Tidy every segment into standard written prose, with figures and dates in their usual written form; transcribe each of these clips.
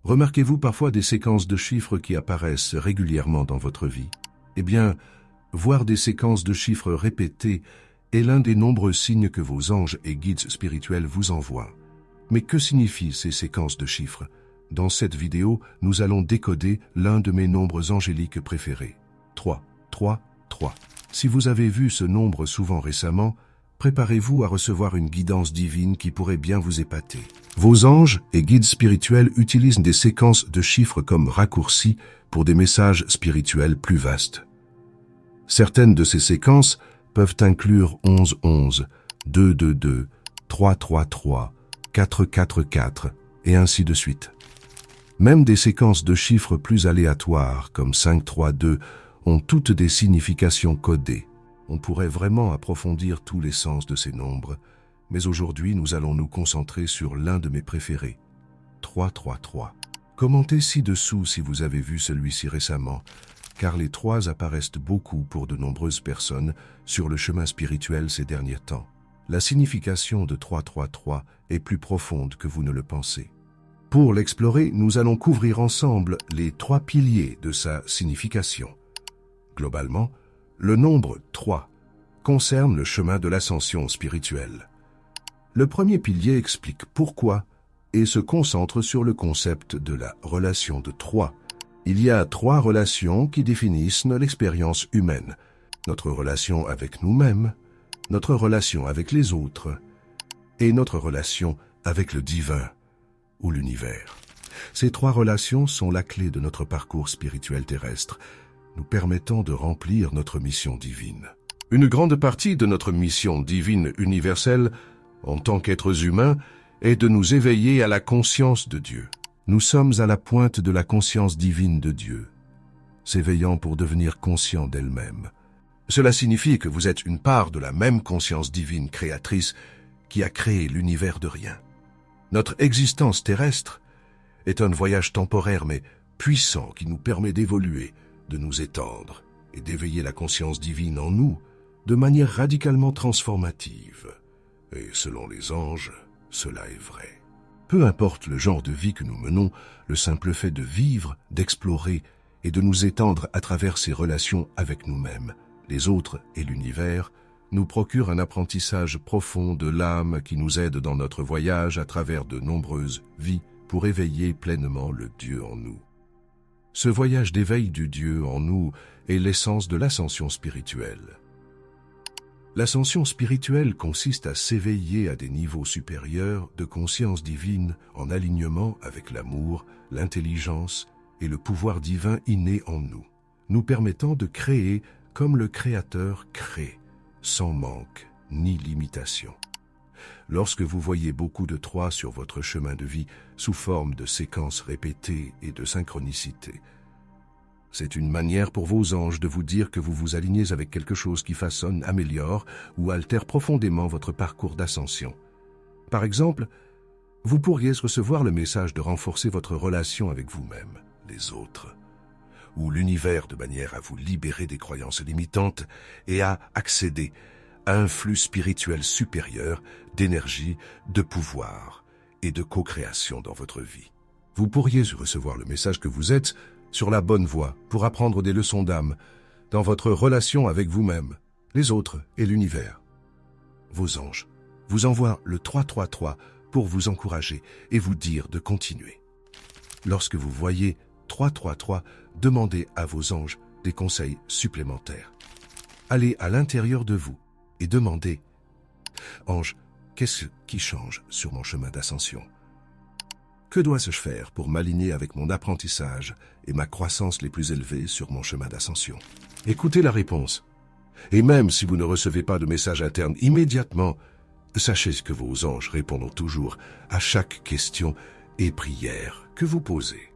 Remarquez-vous parfois des séquences de chiffres qui apparaissent régulièrement dans votre vie? Eh bien, voir des séquences de chiffres répétées est l'un des nombreux signes que vos anges et guides spirituels vous envoient. Mais que signifient ces séquences de chiffres? Dans cette vidéo, nous allons décoder l'un de mes nombres angéliques préférés. 3, 3, 3. Si vous avez vu ce nombre souvent récemment, préparez-vous à recevoir une guidance divine qui pourrait bien vous épater. Vos anges et guides spirituels utilisent des séquences de chiffres comme raccourcis pour des messages spirituels plus vastes. Certaines de ces séquences peuvent inclure 11-11, 2-2-2, 3-3-3, 4-4-4 et ainsi de suite. Même des séquences de chiffres plus aléatoires comme 5-3-2 ont toutes des significations codées. On pourrait vraiment approfondir tous les sens de ces nombres, mais aujourd'hui nous allons nous concentrer sur l'un de mes préférés, 3-3-3. Commentez ci-dessous si vous avez vu celui-ci récemment, car les 3 apparaissent beaucoup pour de nombreuses personnes sur le chemin spirituel ces derniers temps. La signification de 3-3-3 est plus profonde que vous ne le pensez. Pour l'explorer, nous allons couvrir ensemble les 3 piliers de sa signification. Globalement, le nombre 3 concerne le chemin de l'ascension spirituelle. Le premier pilier explique pourquoi et se concentre sur le concept de la relation de 3. Il y a 3 relations qui définissent l'expérience humaine. Notre relation avec nous-mêmes, notre relation avec les autres et notre relation avec le divin ou l'univers. Ces 3 relations sont la clé de notre parcours spirituel terrestre, nous permettant de remplir notre mission divine. Une grande partie de notre mission divine universelle, en tant qu'êtres humains, est de nous éveiller à la conscience de Dieu. Nous sommes à la pointe de la conscience divine de Dieu, s'éveillant pour devenir conscients d'elle-même. Cela signifie que vous êtes une part de la même conscience divine créatrice qui a créé l'univers de rien. Notre existence terrestre est un voyage temporaire mais puissant qui nous permet d'évoluer, de nous étendre et d'éveiller la conscience divine en nous de manière radicalement transformative. Et selon les anges, cela est vrai. Peu importe le genre de vie que nous menons, le simple fait de vivre, d'explorer et de nous étendre à travers ces relations avec nous-mêmes, les autres et l'univers, nous procure un apprentissage profond de l'âme qui nous aide dans notre voyage à travers de nombreuses vies pour éveiller pleinement le Dieu en nous. Ce voyage d'éveil du Dieu en nous est l'essence de l'ascension spirituelle. L'ascension spirituelle consiste à s'éveiller à des niveaux supérieurs de conscience divine en alignement avec l'amour, l'intelligence et le pouvoir divin inné en nous, nous permettant de créer comme le Créateur crée, sans manque ni limitation. Lorsque vous voyez beaucoup de 3 sur votre chemin de vie sous forme de séquences répétées et de synchronicité, c'est une manière pour vos anges de vous dire que vous vous alignez avec quelque chose qui façonne, améliore ou altère profondément votre parcours d'ascension. Par exemple, vous pourriez recevoir le message de renforcer votre relation avec vous-même, les autres, ou l'univers de manière à vous libérer des croyances limitantes et à accéder à un flux spirituel supérieur d'énergie, de pouvoir et de co-création dans votre vie. Vous pourriez recevoir le message que vous êtes sur la bonne voie pour apprendre des leçons d'âme dans votre relation avec vous-même, les autres et l'univers. Vos anges vous envoient le 3-3-3 pour vous encourager et vous dire de continuer. Lorsque vous voyez 3-3-3, demandez à vos anges des conseils supplémentaires. Allez à l'intérieur de vous et demandez « Ange, qu'est-ce qui change sur mon chemin d'ascension ? Que dois-je faire pour m'aligner avec mon apprentissage et ma croissance les plus élevées sur mon chemin d'ascension ?» Écoutez la réponse. Et même si vous ne recevez pas de message interne immédiatement, sachez que vos anges répondront toujours à chaque question et prière que vous posez.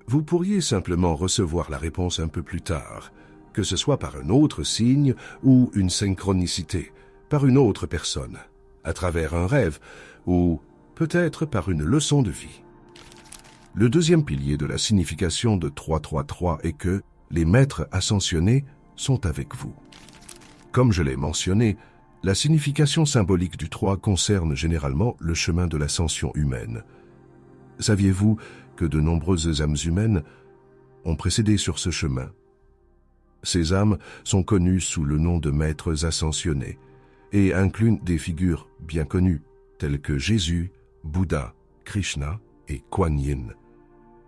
Vous pourriez simplement recevoir la réponse un peu plus tard, que ce soit par un autre signe ou une synchronicité, par une autre personne, à travers un rêve ou peut-être par une leçon de vie. Le deuxième pilier de la signification de 3-3-3 est que les maîtres ascensionnés sont avec vous. Comme je l'ai mentionné, la signification symbolique du 3 concerne généralement le chemin de l'ascension humaine. Saviez-vous que de nombreuses âmes humaines ont précédé sur ce chemin. Ces âmes sont connues sous le nom de maîtres ascensionnés et incluent des figures bien connues telles que Jésus, Bouddha, Krishna et Kuan Yin,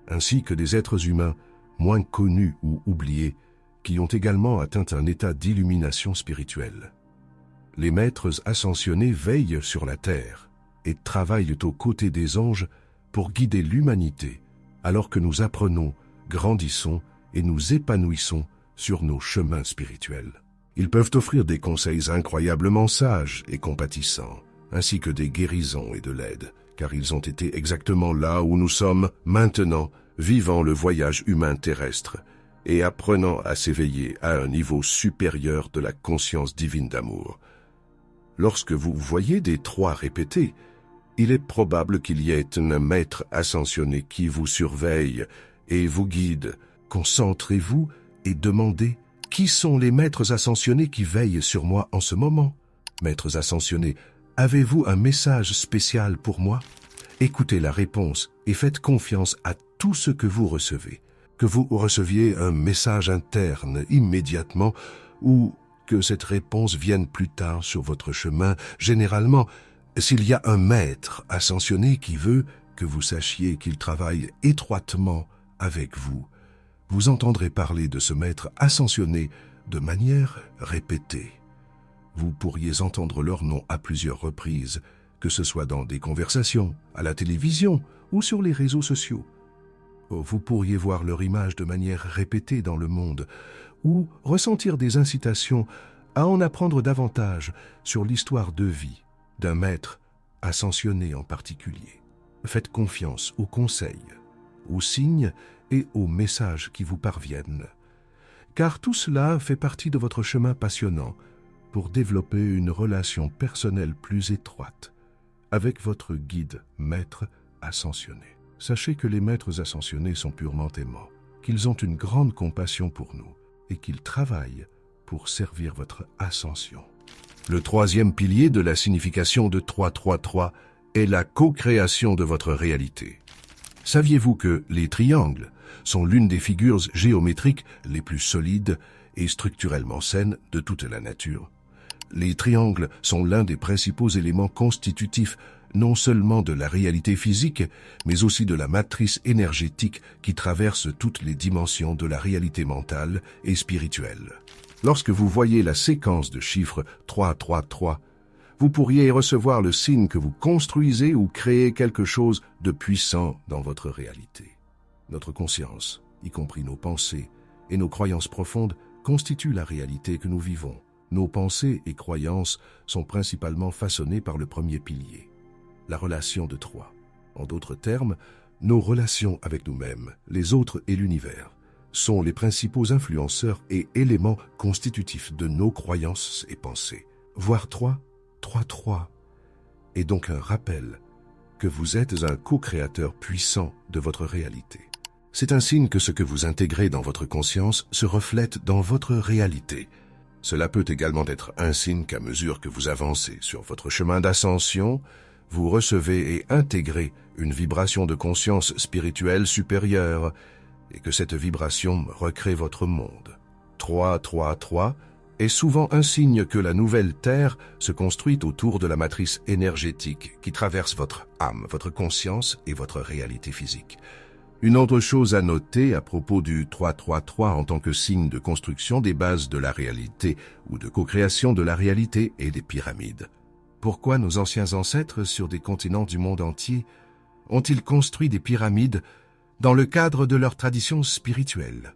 ainsi que des êtres humains moins connus ou oubliés qui ont également atteint un état d'illumination spirituelle. Les maîtres ascensionnés veillent sur la terre et travaillent aux côtés des anges pour guider l'humanité alors que nous apprenons, grandissons et nous épanouissons sur nos chemins spirituels. Ils peuvent offrir des conseils incroyablement sages et compatissants, ainsi que des guérisons et de l'aide, car ils ont été exactement là où nous sommes maintenant, vivant le voyage humain terrestre et apprenant à s'éveiller à un niveau supérieur de la conscience divine d'amour. Lorsque vous voyez des trois répétés, il est probable qu'il y ait un maître ascensionné qui vous surveille et vous guide. Concentrez-vous et demandez « Qui sont les maîtres ascensionnés qui veillent sur moi en ce moment ?» Maîtres ascensionnés, avez-vous un message spécial pour moi? Écoutez la réponse et faites confiance à tout ce que vous recevez. Que vous receviez un message interne immédiatement ou que cette réponse vienne plus tard sur votre chemin, généralement, s'il y a un maître ascensionné qui veut que vous sachiez qu'il travaille étroitement avec vous, vous entendrez parler de ce maître ascensionné de manière répétée. Vous pourriez entendre leur nom à plusieurs reprises, que ce soit dans des conversations, à la télévision ou sur les réseaux sociaux. Vous pourriez voir leur image de manière répétée dans le monde ou ressentir des incitations à en apprendre davantage sur l'histoire de vie d'un maître ascensionné en particulier. Faites confiance aux conseils, aux signes et aux messages qui vous parviennent, car tout cela fait partie de votre chemin passionnant pour développer une relation personnelle plus étroite avec votre guide maître ascensionné. Sachez que les maîtres ascensionnés sont purement aimants, qu'ils ont une grande compassion pour nous et qu'ils travaillent pour servir votre ascension. Le troisième pilier de la signification de 333 est la co-création de votre réalité. Saviez-vous que les triangles sont l'une des figures géométriques les plus solides et structurellement saines de toute la nature? Les triangles sont l'un des principaux éléments constitutifs non seulement de la réalité physique, mais aussi de la matrice énergétique qui traverse toutes les dimensions de la réalité mentale et spirituelle. Lorsque vous voyez la séquence de chiffres 333, vous pourriez recevoir le signe que vous construisez ou créez quelque chose de puissant dans votre réalité. Notre conscience, y compris nos pensées et nos croyances profondes, constituent la réalité que nous vivons. Nos pensées et croyances sont principalement façonnées par le premier pilier, la relation de trois. En d'autres termes, nos relations avec nous-mêmes, les autres et l'univers sont les principaux influenceurs et éléments constitutifs de nos croyances et pensées. Voir 3 est donc un rappel que vous êtes un co-créateur puissant de votre réalité. C'est un signe que ce que vous intégrez dans votre conscience se reflète dans votre réalité. Cela peut également être un signe qu'à mesure que vous avancez sur votre chemin d'ascension, vous recevez et intégrez une vibration de conscience spirituelle supérieure et que cette vibration recrée votre monde. 333 est souvent un signe que la nouvelle Terre se construit autour de la matrice énergétique qui traverse votre âme, votre conscience et votre réalité physique. Une autre chose à noter à propos du 333 en tant que signe de construction des bases de la réalité ou de co-création de la réalité est les pyramides. Pourquoi nos anciens ancêtres sur des continents du monde entier ont-ils construit des pyramides dans le cadre de leur tradition spirituelle?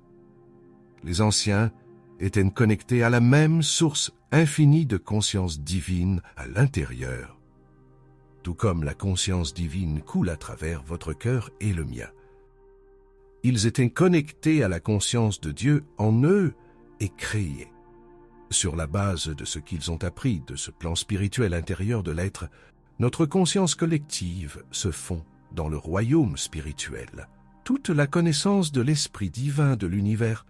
Les anciens étaient connectés à la même source infinie de conscience divine à l'intérieur, tout comme la conscience divine coule à travers votre cœur et le mien. Ils étaient connectés à la conscience de Dieu en eux et créés. Sur la base de ce qu'ils ont appris de ce plan spirituel intérieur de l'être, notre conscience collective se fond dans le royaume spirituel. Toute la connaissance de l'esprit divin de l'univers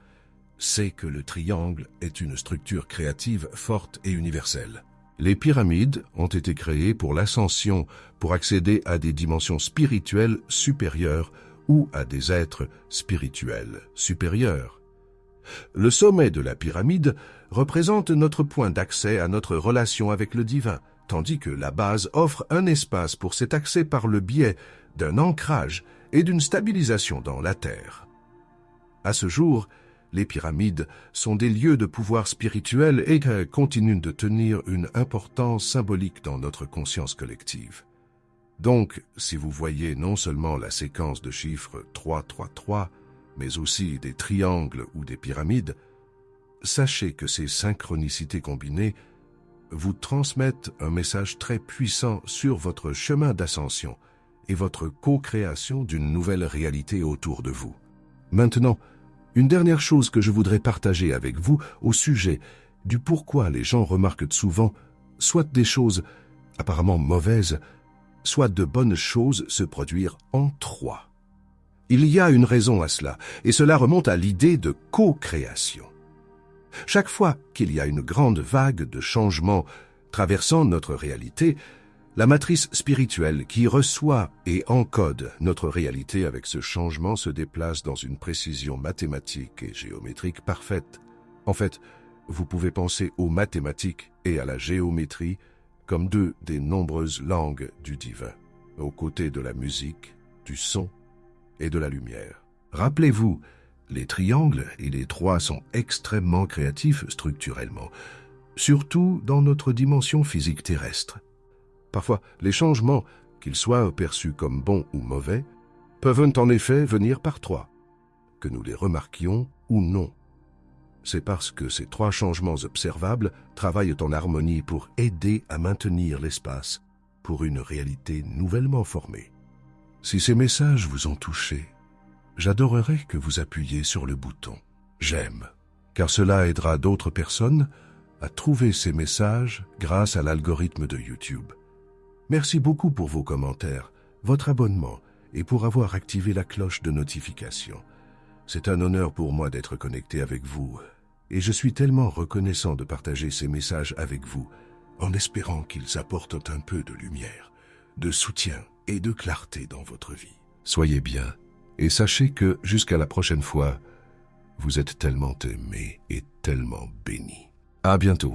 sait que le triangle est une structure créative forte et universelle. Les pyramides ont été créées pour l'ascension, pour accéder à des dimensions spirituelles supérieures ou à des êtres spirituels supérieurs. Le sommet de la pyramide représente notre point d'accès à notre relation avec le divin, tandis que la base offre un espace pour cet accès par le biais d'un ancrage et d'une stabilisation dans la terre. À ce jour, les pyramides sont des lieux de pouvoir spirituel et continuent de tenir une importance symbolique dans notre conscience collective. Donc, si vous voyez non seulement la séquence de chiffres 333, mais aussi des triangles ou des pyramides, sachez que ces synchronicités combinées vous transmettent un message très puissant sur votre chemin d'ascension et votre co-création d'une nouvelle réalité autour de vous. Maintenant, une dernière chose que je voudrais partager avec vous au sujet du pourquoi les gens remarquent souvent soit des choses apparemment mauvaises, soit de bonnes choses se produire en trois. Il y a une raison à cela, et cela remonte à l'idée de co-création. Chaque fois qu'il y a une grande vague de changements traversant notre réalité, la matrice spirituelle qui reçoit et encode notre réalité avec ce changement se déplace dans une précision mathématique et géométrique parfaite. En fait, vous pouvez penser aux mathématiques et à la géométrie comme deux des nombreuses langues du divin, aux côtés de la musique, du son et de la lumière. Rappelez-vous, les triangles et les trois sont extrêmement créatifs structurellement, surtout dans notre dimension physique terrestre. Parfois, les changements, qu'ils soient perçus comme bons ou mauvais, peuvent en effet venir par trois, que nous les remarquions ou non. C'est parce que ces trois changements observables travaillent en harmonie pour aider à maintenir l'espace pour une réalité nouvellement formée. Si ces messages vous ont touché, j'adorerais que vous appuyiez sur le bouton « J'aime », car cela aidera d'autres personnes à trouver ces messages grâce à l'algorithme de YouTube. Merci beaucoup pour vos commentaires, votre abonnement et pour avoir activé la cloche de notification. C'est un honneur pour moi d'être connecté avec vous et je suis tellement reconnaissant de partager ces messages avec vous en espérant qu'ils apportent un peu de lumière, de soutien et de clarté dans votre vie. Soyez bien et sachez que jusqu'à la prochaine fois, vous êtes tellement aimés et tellement bénis. À bientôt.